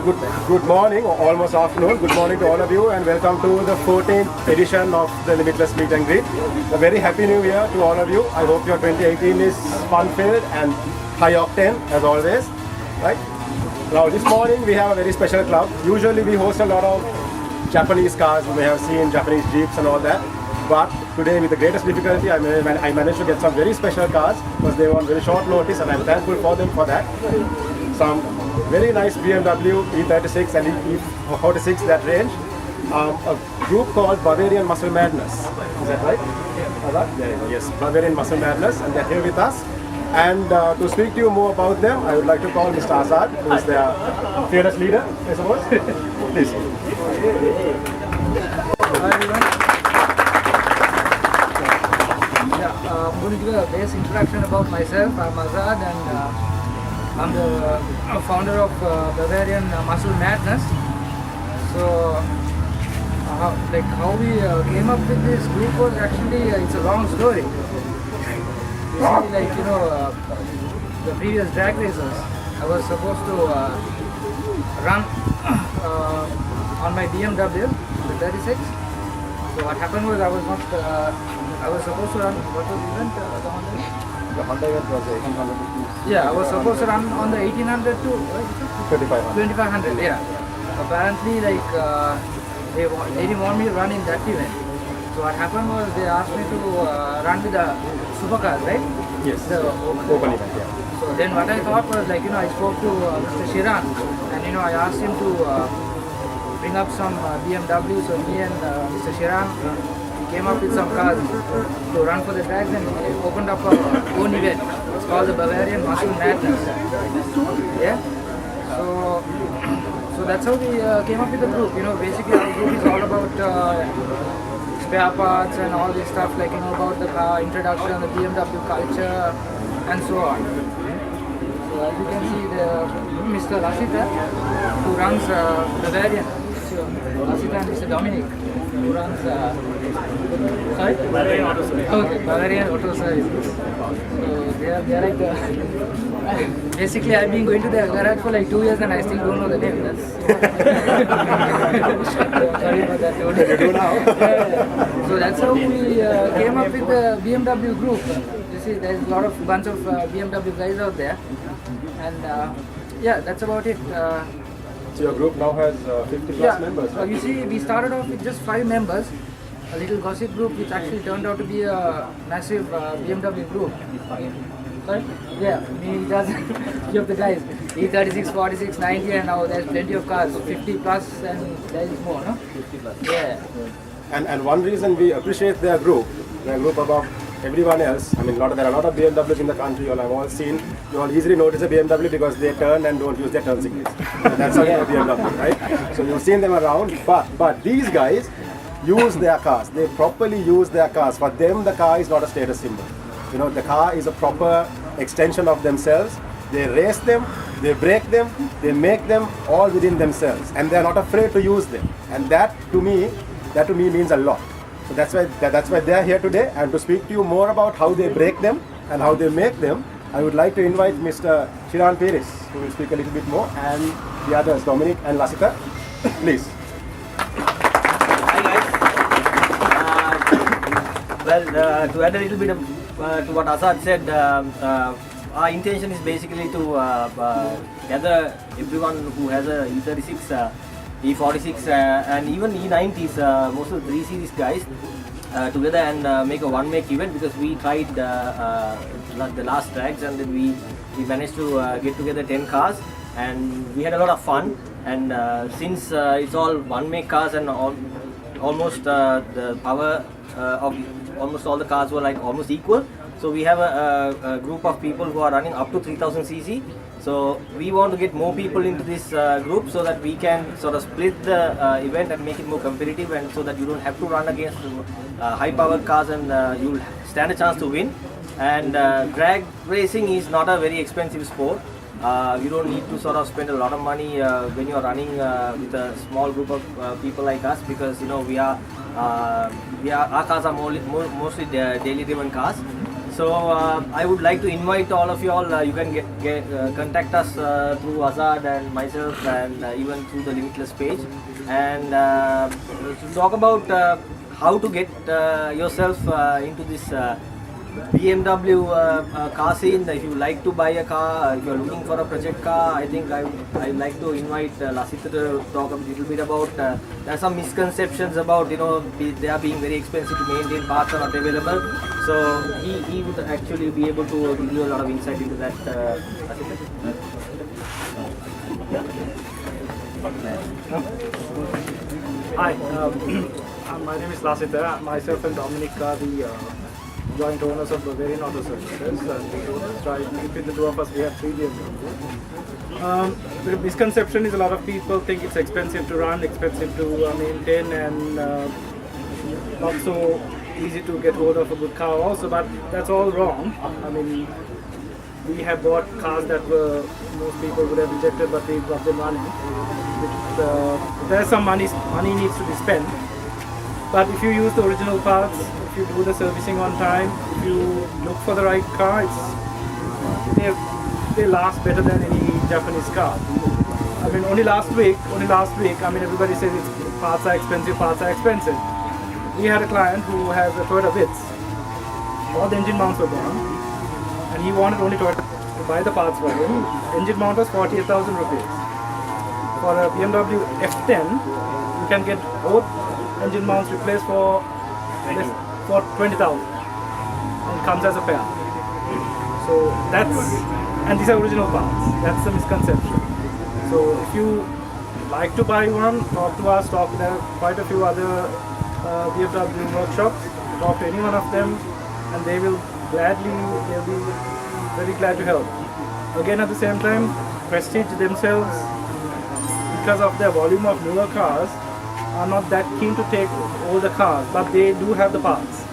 Good morning, or almost afternoon. Good morning to all of you, and welcome to the 14th edition of the Limitless Meet and Greet. A very happy new year to all of you. I hope your 2018 is fun-filled and high octane as always. Right? Now, this morning we have a very special club. Usually we host a lot of Japanese cars. You may have seen Japanese Jeeps and all that. But today, with the greatest difficulty, I managed to get some very special cars because they were on very short notice, and I'm thankful for them for that. Some very nice BMW E36 and E46, that range. A group called Bavarian Muscle Madness. Is that right? There you go. Yes, Bavarian Muscle Madness, and they're here with us. And to speak to you more about them, I would like to call Mr. Azad, who is their fearless leader, I suppose. Please. Hi everyone. I'm going to give a basic introduction about myself. I'm Azad, and I'm the founder of Bavarian Muscle Madness. So, how we came up with this group was actually it's a long story. Basically, the previous drag races, I was supposed to run on my BMW, the 36. So what happened was I was supposed to run, what was the event? The Honda event was 1800. Yeah, I was supposed to run on the 1800 to 2500. Yeah. Apparently, they didn't want me to run in that event. So what happened was they asked me to run with the supercars, right? Yes. The open event, yeah. So then what I thought was I spoke to Mr. Shiran, and I asked him to bring up some BMW. So me and Mr. Shiran came up with some cars to run for the drags, and we opened up our own event. It's called the Bavarian Muscle Madness. Yeah. So that's how we came up with the group. Basically our group is all about spare parts and all this stuff, about the car introduction, the BMW culture, and so on. So as you can see, Mr. Lasita, who runs Bavarian. So Lasita and Mr. Dominic, who runs sorry? Bavarian Auto Service. Okay, Bavarian Auto Services. So they are like the basically I've been going to the garage for 2 years and I still don't know the name. That's sorry for that. You do now. Yeah. So that's how we came up with the BMW group. You see, there's a bunch of BMW guys out there, and yeah, that's about it. So your group now has 50 plus members, right? You see, we started off with just 5 members, a little gossip group which actually turned out to be a massive BMW group. Sorry? Yeah, he does few of the guys. E36, 46, 90, and now there's plenty of cars, 50 plus, and there is more, no? 50 plus. Yeah. And one reason we appreciate their group above everyone else, there are a lot of BMWs in the country, you all have all seen, you all easily notice a BMW because they turn and don't use their turn signals. That's how you know BMW, right? So you've seen them around, but these guys use their cars. They properly use their cars. For them, the car is not a status symbol. The car is a proper extension of themselves. They race them, they break them, they make them all within themselves, and they're not afraid to use them. And that to me means a lot. So that's why they're here today, and to speak to you more about how they break them and how they make them, I would like to invite Mr. Shiran Peris, who will speak a little bit more, and the others, Dominic and Lasita. Please. Well, to add a little bit to what Azad said, our intention is basically to gather everyone who has a E36, E46 and even E90s, most of the 3 Series guys together and make a one-make event, because we tried the last drags and then we managed to get together 10 cars and we had a lot of fun. And since it's all one-make cars and almost the power of almost all the cars were almost equal, so we have a group of people who are running up to 3000 cc. So we want to get more people into this group so that we can sort of split the event and make it more competitive, and so that you don't have to run against high powered cars and you'll stand a chance to win. And drag racing is not a very expensive sport. You don't need to sort of spend a lot of money when you're running with a small group of people like us, because our cars are mostly daily driven cars. So I would like to invite all of you all. You can contact us through Azad and myself, and even through the Limitless page, and to talk about how to get yourself into this BMW car scene. If you like to buy a car, if you are looking for a project car, I think I'd like to invite Lasita to talk a little bit about. There are some misconceptions about, they are being very expensive to maintain, parts are not available. So he would actually be able to give you a lot of insight into that. Lasita? Hi, my name is Lasita. Myself and Dominic are the joint owners of Bavarian Auto Services. Between the two of us, we have 3 BMW. The misconception is a lot of people think it's expensive to run, expensive to maintain, and not so easy to get hold of a good car also, but that's all wrong. I mean, we have bought cars that most people would have rejected, but we got them running. There's some money needs to be spent, but if you use the original parts, if you do the servicing on time, if you look for the right car, they last better than any Japanese car. I mean, only last week, I mean, everybody says parts are expensive. We had a client who has a Toyota Vitz. All the engine mounts were gone, and he wanted only Toyota to buy the parts for him. Engine mount was 48,000 rupees. For a BMW F10, you can get both engine mounts replaced for 20,000, and it comes as a pair. So and these are original parts. That's the misconception. So if you like to buy one, talk to us. There are quite a few other BMW workshops. Talk to any one of them, and they'll be very glad to help. Again, at the same time, Prestige themselves, because of their volume of newer cars, are not that keen to take older cars, but they do have the parts.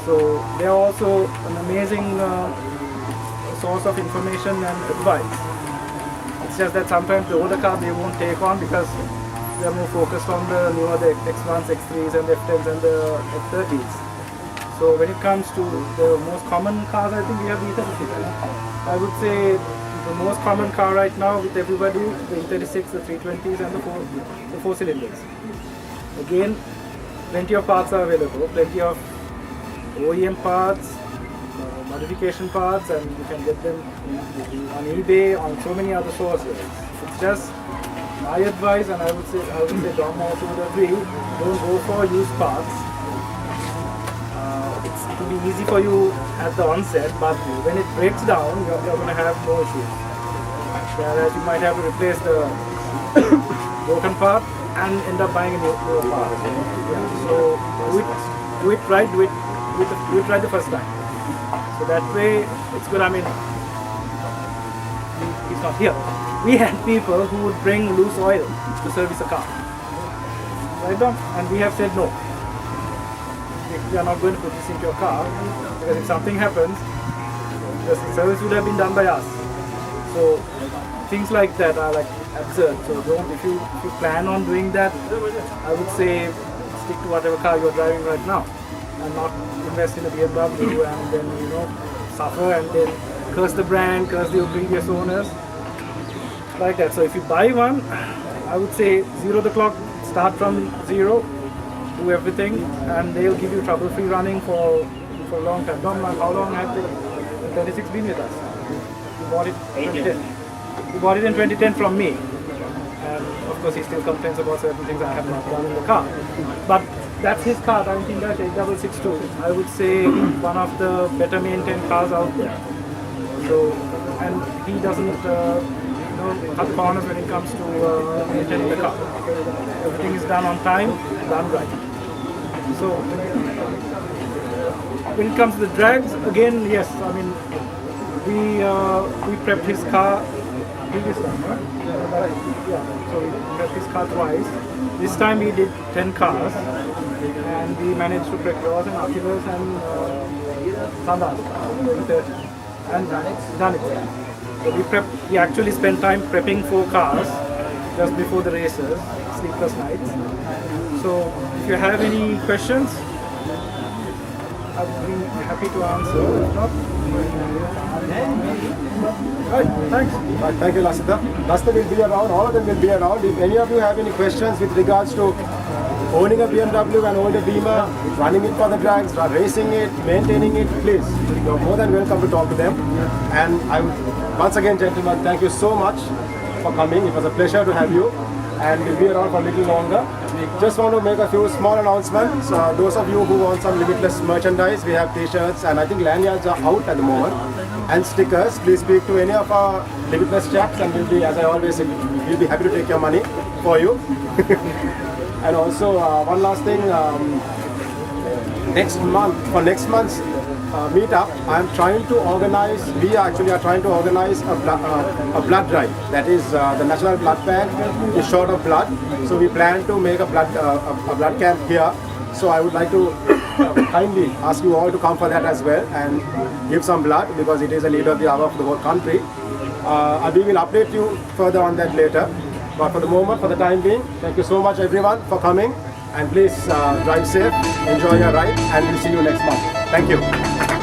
So they are also an amazing source of information and advice. It's just that sometimes the older car they won't take on because they are more focused on the newer, the X1s, X3s, and F10s and the F30s. So when it comes to the most common cars, I think we have the E36. I would say the most common car right now with everybody, the E36, the 320s, and the 4 cylinders. Again, plenty of parts are available, plenty of OEM parts, modification parts, and you can get them on eBay, on so many other sources. It's just my advice, and I would say Dom also would agree, don't go for used parts. It's to be easy for you at the onset, but when it breaks down, you're going to have more issues. Whereas you might have to replace the broken part and end up buying a new part. Yeah. So do it right the first time. So that way it's good. I mean, he's not here. We had people who would bring loose oil to service a car. Right, Dom? And we have said no. We are not going to put this into your car because if something happens, the service would have been done by us. So things like that are like absurd. So if you plan on doing that, I would say stick to whatever car you're driving right now and not invest in a BMW and then suffer and then curse the brand, curse the previous owners like that. So if you buy one, I would say zero the clock, start from zero, do everything, and they'll give you trouble-free running for a long time. Dom, how long have the 36 been with us? You bought it in 2010. You bought it in 2010 from me. And of course he still complains about certain things I have not done in the car. But that's his car, 19-8662. I would say one of the better maintained cars out there. So, and he doesn't cut corners when it comes to maintaining the car. Everything is done on time, done right. So when it comes to the drags, again, yes, I mean, we prepped his car previous time, right? Yeah, so we prepped his car twice. This time we did 10 cars, and we managed to prep yours and Akila's and Sanda's and done it. So we actually spent time prepping 4 cars just before the races, sleepless nights. So if you have any questions, I'd be happy to answer. If not, right, thanks. Right, thank you, Lasita. Lasita will be around, all of them will be around. If any of you have any questions with regards to owning a BMW and owning a Beamer, running it for the drags, racing it, maintaining it, please, you're more than welcome to talk to them. And I would, once again, gentlemen, thank you so much for coming. It was a pleasure to have you, and we'll be around for a little longer. Just want to make a few small announcements. Those of you who want some Limitless merchandise, we have t-shirts and I think lanyards are out at the moment, and stickers. Please speak to any of our Limitless chaps and we'll be, as I always say, we'll be happy to take your money for you. And also one last thing, next month's meetup, I'm trying to organize, we actually are trying to organize a blood drive. That is the National Blood Bank is short of blood. So we plan to make a blood camp here. So I would like to kindly ask you all to come for that as well and give some blood, because it is a need of the hour of the whole country. We will update you further on that later. But for the moment, for the time being, thank you so much everyone for coming, and please drive safe, enjoy your ride, and we'll see you next month. Thank you.